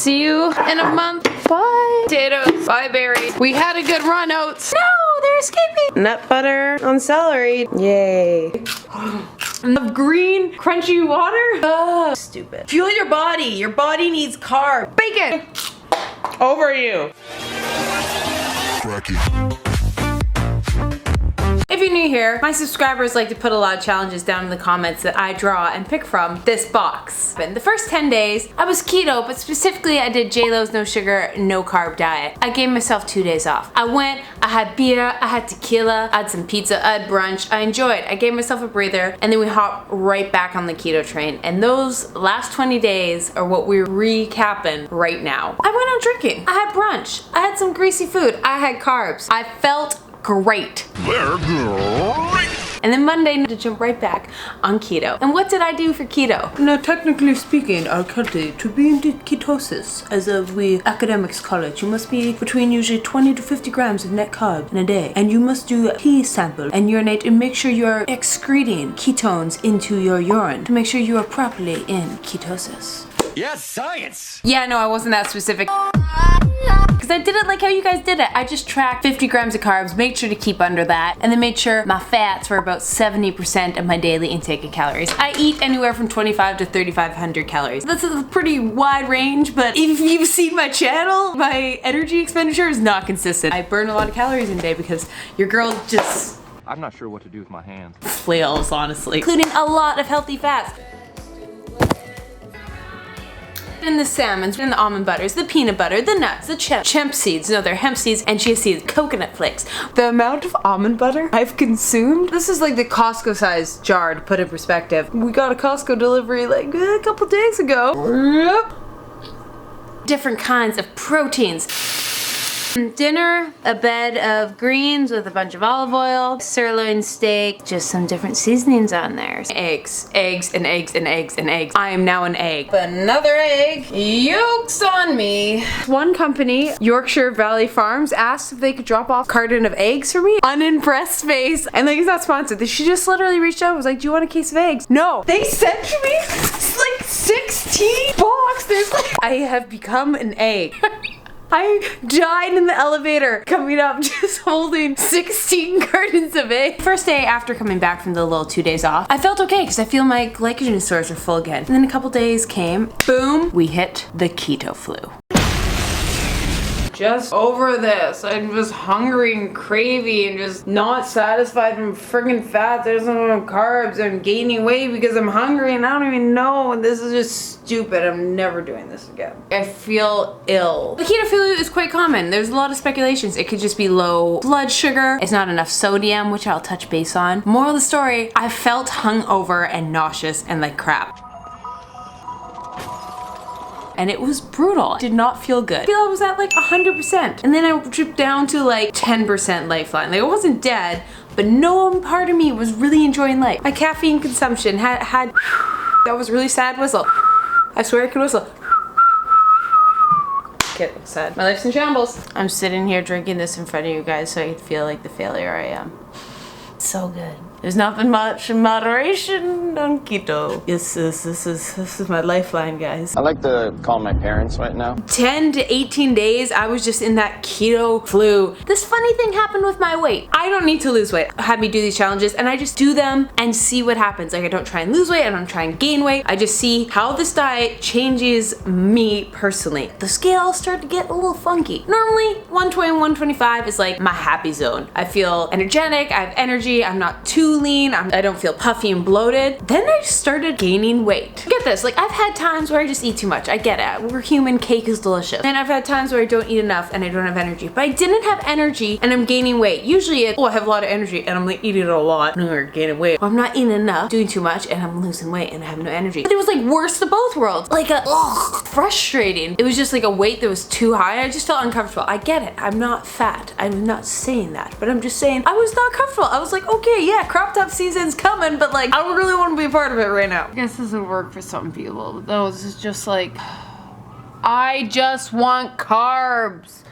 See you in a month. Bye. Potatoes. Bye, berries. We had a good run, oats. No, they're escaping. Nut butter on celery. Yay. Enough green, crunchy water. Stupid. Fuel your body. Your body needs carbs. Bacon. Over you. Cracky. If you're new here, my subscribers like to put a lot of challenges down in the comments that I draw and pick from this box. In the first 10 days, I was keto, but specifically I did JLo's no sugar, no carb diet. I gave myself 2 days off. I went, I had beer, I had tequila, I had some pizza, I had brunch. I enjoyed. I gave myself a breather, and then we hopped right back on the keto train. And those last 20 days are what we're recapping right now. I went out drinking. I had brunch. I had some greasy food. I had carbs. I felt great. They're great. And then Monday to jump right back on keto. And what did I do for keto? Now, technically speaking, Keltie, to be in ketosis, as we academics call it, you must be between usually 20 to 50 grams of net carb in a day. And you must do a pee sample and urinate and make sure you're excreting ketones into your urine to make sure you are properly in ketosis. Yes, science! Yeah, no, I wasn't that specific. Because I did it like how you guys did it. I just tracked 50 grams of carbs, made sure to keep under that, and then made sure my fats were about 70% of my daily intake of calories. I eat anywhere from 25 to 3,500 calories. That's a pretty wide range, but if you've seen my channel, my energy expenditure is not consistent. I burn a lot of calories in a day because your girl just... I'm not sure what to do with my hands. Flails, honestly. Including a lot of healthy fats. And the salmons, and the almond butters, the peanut butter, the nuts, the hemp seeds, no, they're hemp seeds, and chia seeds, coconut flakes. The amount of almond butter I've consumed, this is like the Costco size jar to put in perspective. We got a Costco delivery like a couple days ago. Yep. Different kinds of proteins. Dinner, a bed of greens with a bunch of olive oil, sirloin steak, just some different seasonings on there. Eggs, eggs, and eggs, and eggs, and eggs. I am now an egg. Another egg, yolks on me. One company, Yorkshire Valley Farms, asked if they could drop off a carton of eggs for me. Unimpressed face. And like, it's not sponsored. She just literally reached out and was like, do you want a case of eggs? No. They sent me like 16 boxes. There's like, I have become an egg. I died in the elevator coming up just holding 16 cartons of eggs. First day after coming back from the little 2 days off, I felt okay because I feel my glycogen stores are full again. And then a couple days came, boom, we hit the keto flu. Just over this. I was hungry and cravey and just not satisfied from friggin' fat. There's no carbs. I'm gaining weight because I'm hungry and I don't even know. And this is just stupid. I'm never doing this again. I feel ill. The keto flu is quite common. There's a lot of speculations. It could just be low blood sugar. It's not enough sodium, which I'll touch base on. Moral of the story, I felt hungover and nauseous and like crap. And it was brutal. Did not feel good. I feel I was at like 100%. And then I dripped down to like 10% lifeline. Like I wasn't dead, but no part of me was really enjoying life. My caffeine consumption had that was a really sad whistle. I swear I could whistle. Get sad. My life's in shambles. I'm sitting here drinking this in front of you guys so I can feel like the failure I am. It's so good. There's not been much in moderation on keto. Yes, this is my lifeline, guys. I like to call my parents right now. 10 to 18 days, I was just in that keto flu. This funny thing happened with my weight. I don't need to lose weight. Had me do these challenges and I just do them and see what happens. Like I don't try and lose weight, I don't try and gain weight. I just see how this diet changes me personally. The scale started to get a little funky. Normally, 120, 125 is like my happy zone. I feel energetic, I have energy, I'm not too lean, I don't feel puffy and bloated. Then I started gaining weight. Get this, like I've had times where I just eat too much. I get it, we're human, cake is delicious. And I've had times where I don't eat enough and I don't have energy. But I didn't have energy and I'm gaining weight. Usually it's, oh, I have a lot of energy and I'm like eating a lot and I'm gaining weight. Or I'm not eating enough, doing too much and I'm losing weight and I have no energy. But it was like worst of both worlds. Like frustrating. It was just like a weight that was too high. I just felt uncomfortable. I get it, I'm not fat. I'm not saying that, but I'm just saying I was not comfortable. I was like, okay, yeah, crop top season's coming, but like I don't really want to be a part of it right now. I guess this would work for some people, but no, this is just like I just want carbs.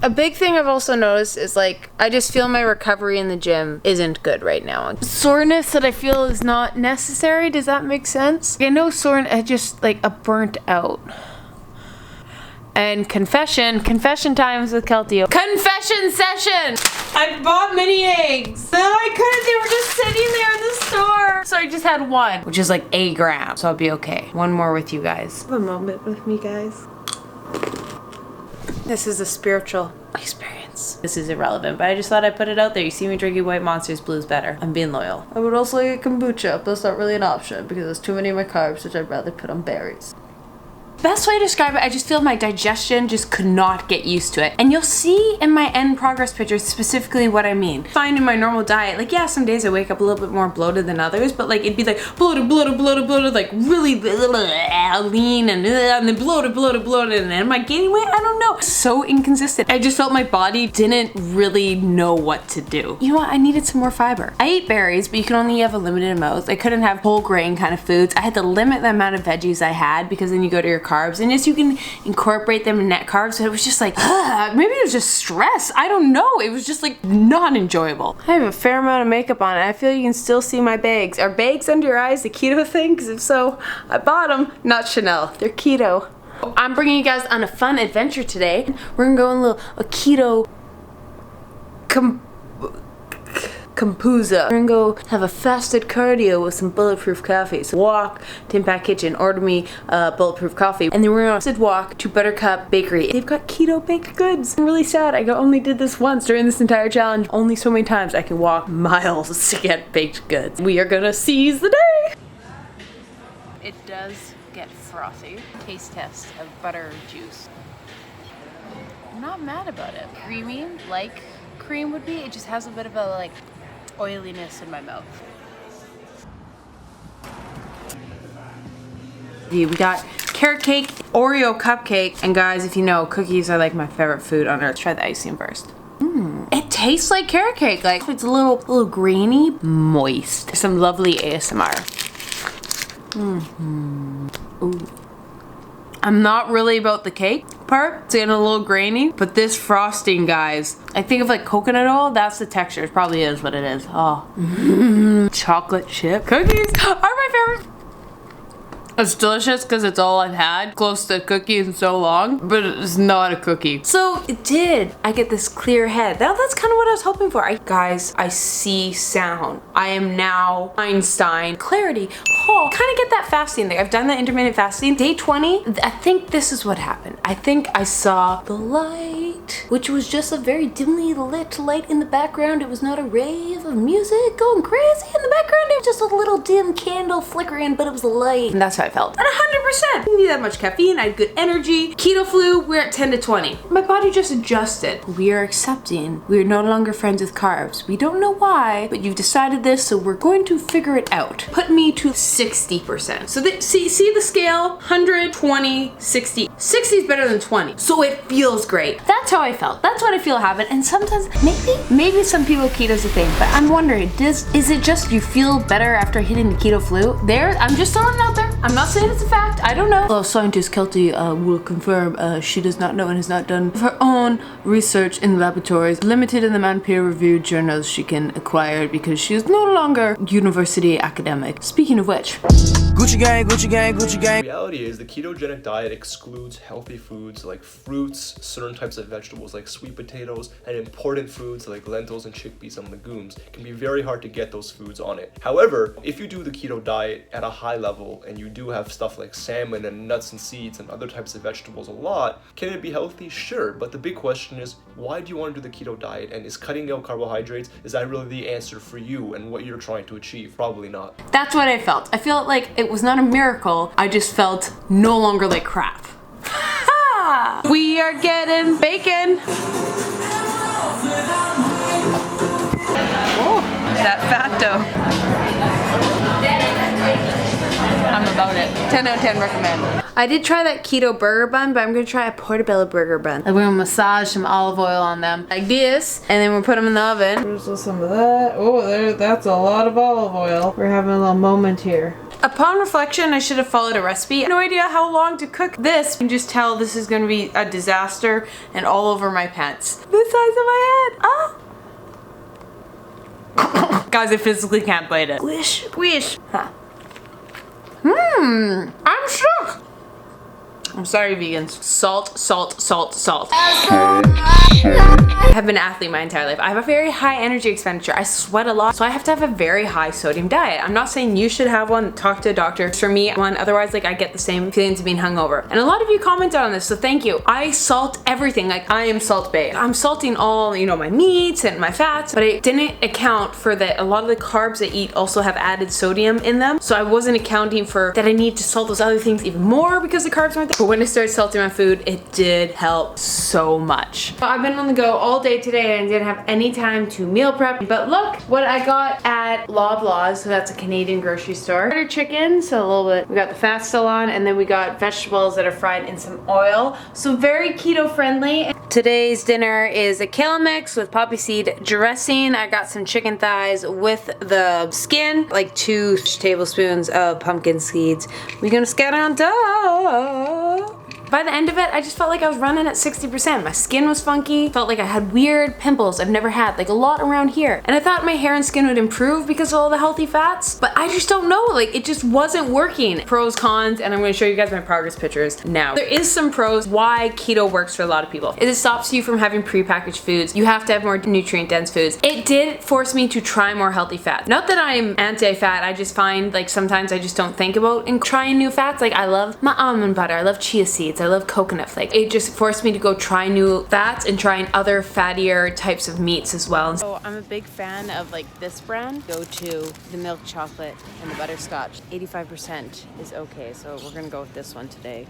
A big thing I've also noticed is like I just feel my recovery in the gym isn't good right now. Soreness that I feel is not necessary. Does that make sense? I know soreness, I just like a burnt out. And confession times with Keltie. Confession session! I bought mini eggs. No, I couldn't, they were just sitting there in the store. So I just had one, which is like 8 grams, so I'll be okay. One more with you guys. Have a moment with me, guys. This is a spiritual experience. This is irrelevant, but I just thought I'd put it out there. You see me drinking White Monsters, blue's better. I'm being loyal. I would also like a kombucha, but that's not really an option because there's too many of my carbs, which I'd rather put on berries. Best way to describe it, I just feel my digestion just could not get used to it. And you'll see in my end progress pictures specifically what I mean. Find in my normal diet, like yeah, some days I wake up a little bit more bloated than others, but like it'd be like bloated, like really lean and then bloated, and then am I gaining weight? I don't know. So inconsistent. I just felt my body didn't really know what to do. You know what? I needed some more fiber. I ate berries, but you can only have a limited amount. I couldn't have whole grain kind of foods. I had to limit the amount of veggies I had because then you go to your carbs, and yes, you can incorporate them in net carbs, but it was just like, maybe it was just stress. I don't know. It was just like not enjoyable. I have a fair amount of makeup on it. I feel you can still see my bags. Are bags under your eyes the keto thing? Because if so, I bought them. Not Chanel. They're keto. I'm bringing you guys on a fun adventure today. We're gonna go on a keto Compuza. We're gonna go have a fasted cardio with some bulletproof coffee. So walk to Impact Kitchen, order me bulletproof coffee, and then we're gonna sit walk to Buttercup Bakery. They've got keto baked goods. I'm really sad. I only did this once during this entire challenge. Only so many times I can walk miles to get baked goods. We are gonna seize the day. It does get frothy. Taste test of butter juice. I'm not mad about it. Creamy, like cream would be. It just has a bit of a like oiliness in my mouth. We got carrot cake, Oreo cupcake, and guys, if you know, cookies are like my favorite food on earth. Try the icing first. It tastes like carrot cake. Like it's a little grainy, moist. Some lovely ASMR. Ooh. I'm not really about the cake part. It's getting a little grainy, but this frosting, guys, I think of like coconut oil. That's the texture. It probably is what it is. Oh, chocolate chip cookies are my favorite. It's delicious because it's all I've had close to cookies in so long, but it's not a cookie. So it did. I get this clear head. Now that's kind of what I was hoping for. Guys, I see sound. I am now Einstein. Clarity. Oh, kind of get that fasting thing. I've done that intermittent fasting. Day 20, I think this is what happened. I think I saw the light, which was just a very dimly lit light in the background. It was not a rave of music going crazy in the background. It was just a little dim candle flickering, but it was a light. And that's how I felt. And 100%. Didn't need that much caffeine. I had good energy. Keto flu, we're at 10 to 20. My body just adjusted. We are accepting. We are no longer friends with carbs. We don't know why, but you've decided this, so we're going to figure it out. Put me to 60%. So see the scale? 100, 20, 60. 60 is better than 20. So it feels great. That's how I felt. That's what I feel happened. And sometimes, maybe some people keto's a thing, but I'm wondering, is it just you feel better after hitting the keto flu? I'm just throwing it out there. I'm not saying it's a fact. I don't know. Well, scientist Keltie will confirm she does not know and has not done her own research in the laboratories, limited in the amount of peer-reviewed journals she can acquire because she is no longer university academic. Speaking of which, Gucci gang, Gucci gang, Gucci gang. The reality is the ketogenic diet excludes healthy foods like fruits, certain types of vegetables like sweet potatoes, and important foods like lentils and chickpeas and legumes. It can be very hard to get those foods on it. However, if you do the keto diet at a high level and you do have stuff like salmon and nuts and seeds and other types of vegetables a lot, can it be healthy? Sure, but the big question is, why do you want to do the keto diet? And is cutting out carbohydrates, is that really the answer for you and what you're trying to achieve? Probably not. That's what I felt. I felt like it was not a miracle. I just felt no longer like crap. We are getting bacon. Oh, that fat dough. I'm about it. 10 out of 10 recommend. I did try that keto burger bun, but I'm gonna try a portobello burger bun. We're gonna massage some olive oil on them like this, and then we'll put them in the oven. There's some of that. Oh, that's a lot of olive oil. We're having a little moment here. Upon reflection, I should have followed a recipe. I have no idea how long to cook this. You can just tell this is gonna be a disaster and all over my pants. The size of my head. Ah! Guys, I physically can't bite it. Squish, squish. Huh. I'm shook. I'm sorry, vegans. Salt, salt, salt, salt. I have been an athlete my entire life. I have a very high energy expenditure. I sweat a lot, so I have to have a very high sodium diet. I'm not saying you should have one. Talk to a doctor. For me, one. Otherwise, like I get the same feelings of being hungover. And a lot of you commented on this, so thank you. I salt everything. Like I am salt bae. I'm salting all, you know, my meats and my fats, but I didn't account for that. A lot of the carbs I eat also have added sodium in them, so I wasn't accounting for that. I need to salt those other things even more because the carbs aren't there. But when I started salting my food, it did help so much. I've been on the go all day today and I didn't have any time to meal prep, but look what I got at Loblaws. So that's a Canadian grocery store. Butter chicken, so a little bit. We got the fat still on, and then we got vegetables that are fried in some oil. So very keto friendly. Today's dinner is a kale mix with poppy seed dressing. I got some chicken thighs with the skin, like 2 tablespoons of pumpkin seeds. We're gonna scatter on top. By the end of it, I just felt like I was running at 60%. My skin was funky, felt like I had weird pimples I've never had, like a lot around here. And I thought my hair and skin would improve because of all the healthy fats, but I just don't know, like it just wasn't working. Pros, cons, and I'm gonna show you guys my progress pictures now. There is some pros why keto works for a lot of people. It stops you from having prepackaged foods. You have to have more nutrient dense foods. It did force me to try more healthy fats. Not that I'm anti-fat, I just find like sometimes I just don't think about trying new fats. Like I love my almond butter, I love chia seeds, I love coconut flakes. It just forced me to go try new fats and trying other fattier types of meats as well. So I'm a big fan of like this brand. Go to the milk chocolate and the butterscotch. 85% is okay, so we're gonna go with this one today.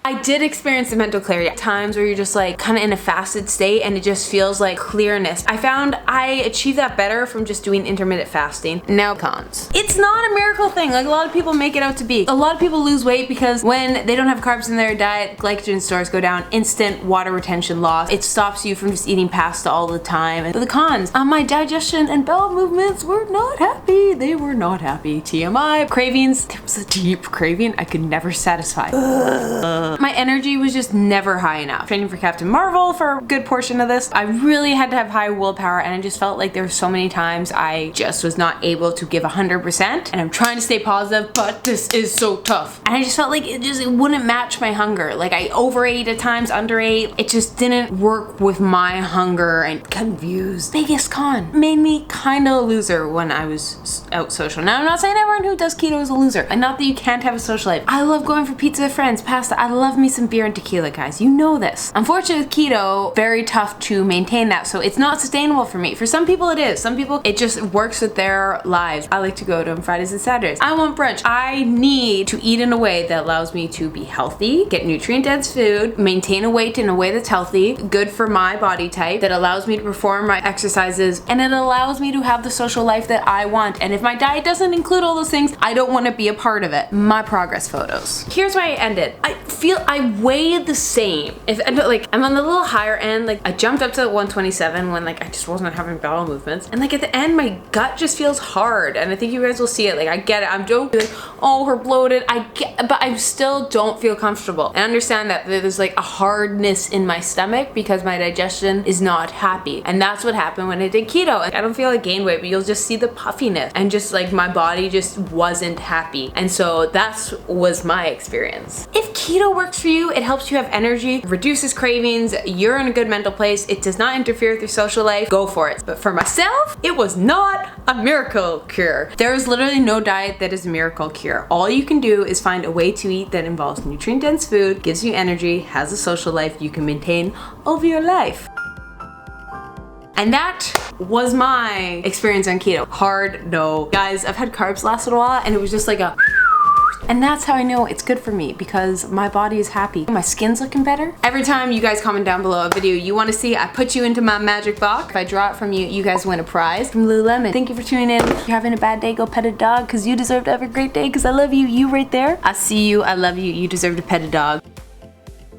I did experience the mental clarity at times where you're just like kind of in a fasted state and it just feels like clearness. I found I achieved that better from just doing intermittent fasting. Now cons. It's not a miracle thing like a lot of people make it out to be. A lot of people lose weight because when they don't have carbs in their diet, glycogen stores go down, instant water retention loss. It stops you from just eating pasta all the time. But the cons, my digestion and bowel movements were not happy. They were not happy. TMI. Cravings, there was a deep craving I could never satisfy. My energy was just never high enough. Training for Captain Marvel for a good portion of this, I really had to have high willpower, and I just felt like there were so many times I just was not able to give 100%, and I'm trying to stay positive, but this is so tough. And I just felt like it wouldn't match my hunger. Like I overate at times, underate. It just didn't work with my hunger and confused. Biggest con, made me kind of a loser when I was out social. Now I'm not saying everyone who does keto is a loser, and not that you can't have a social life. I love going for pizza with friends, pasta. I love me some beer and tequila, guys. You know this. Unfortunately, with keto, very tough to maintain that, so it's not sustainable for me. For some people it is. Some people, it just works with their lives. I like to go to them Fridays and Saturdays. I want brunch. I need to eat in a way that allows me to be healthy, get nutrient-dense food, maintain a weight in a way that's healthy, good for my body type, that allows me to perform my exercises, and it allows me to have the social life that I want. And if my diet doesn't include all those things, I don't want to be a part of it. My progress photos. Here's where I ended. I feel I weighed the same. If like I'm on the little higher end, like I jumped up to 127 when like I just wasn't having bowel movements, and like at the end my gut just feels hard, and I think you guys will see it. Like I get it. I'm joking like, oh, her bloated. I get, but I still don't feel comfortable. I understand that there's like a hardness in my stomach because my digestion is not happy, and that's what happened when I did keto. Like, I don't feel like gain weight, but you'll just see the puffiness, and just like my body just wasn't happy, and so that was my experience. If keto works for you, it helps you have energy, reduces cravings, you're in a good mental place, it does not interfere with your social life, go for it. But for myself, it was not a miracle cure. There is literally no diet that is a miracle cure. All you can do is find a way to eat that involves nutrient-dense food, gives you energy, has a social life you can maintain over your life. And that was my experience on keto. Hard, no. Guys, I've had carbs last a while, and it was just like a... And that's how I know it's good for me, because my body is happy. My skin's looking better. Every time you guys comment down below a video you want to see, I put you into my magic box. If I draw it from you, you guys win a prize from Lululemon. Thank you for tuning in. If you're having a bad day, go pet a dog, because you deserve to have a great day, because I love you. You right there. I see you. I love you. You deserve to pet a dog.